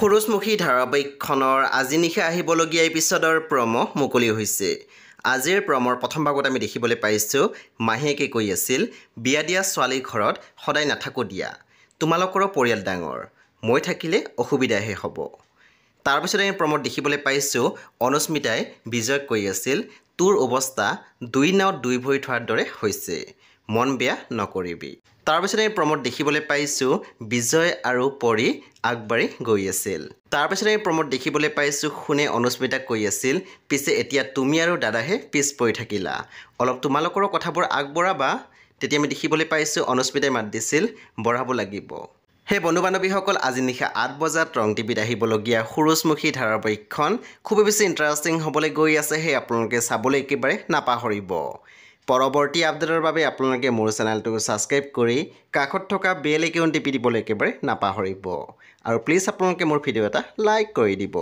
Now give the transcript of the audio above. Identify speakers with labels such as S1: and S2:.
S1: সূৰুযমুখী ধাৰাবাহিকখনৰ আজি নিশা আহিবলগীয়া এপিছডৰ প্ৰমো মুকলি হৈছে। আজিৰ প্ৰমৰ প্ৰথম ভাগত আমি দেখিবলৈ পাইছোঁ মাহীয়েকে কৈ আছিল, বিয়া দিয়া ছোৱালী ঘৰত সদায় নাথাকো দিয়া, তোমালোকৰো পৰিয়াল ডাঙৰ, মই থাকিলে অসুবিধাহে হ'ব। তাৰপিছত আমি প্ৰমত দেখিবলৈ পাইছোঁ অনুস্মিতাই বিজয়ক কৈ আছিল, তোৰ অৱস্থা দুই নাৱত দুই ভৰি থোৱাৰ দৰে হৈছে, মন বেয়া নকৰিবি। তাৰপিছত আমি প্ৰমত দেখিবলৈ পাইছোঁ বিজয় আৰু পৰি আগবাঢ়ি গৈ আছিল। তাৰপিছত আমি প্ৰমত দেখিবলৈ পাইছোঁ শুনে অনুস্মিতাক কৈ আছিল, পিছে এতিয়া তুমি আৰু দাদাহে পিছ পৰি থাকিলা, অলপ তোমালোকৰো কথাবোৰ আগবঢ়াবা। তেতিয়া আমি দেখিবলৈ পাইছোঁ অনুস্মিতাই মাত দিছিল, বঢ়াব লাগিব। সেই বন্ধু বান্ধৱীসকল, আজি নিশা 8 বজাত ৰং টিভিত আহিবলগীয়া সূৰুযমুখী ধাৰাবাহিকখন খুবেই বেছি ইণ্টাৰেষ্টিং হ'বলৈ গৈ আছে। সেই আপোনালোকে চাবলৈ একেবাৰে নাপাহৰিব। পৰৱৰ্তী আপডেটৰ বাবে আপোনালোকে মোৰ চেনেলটো ছাবস্ক্ৰাইব কৰি কাষত থকা বেল আইকন টিপি দিবলৈ একেবাৰে নাপাহৰিব। আৰু প্লিজ আপোনালোকে মোৰ ভিডিঅ' এটা লাইক কৰি দিব।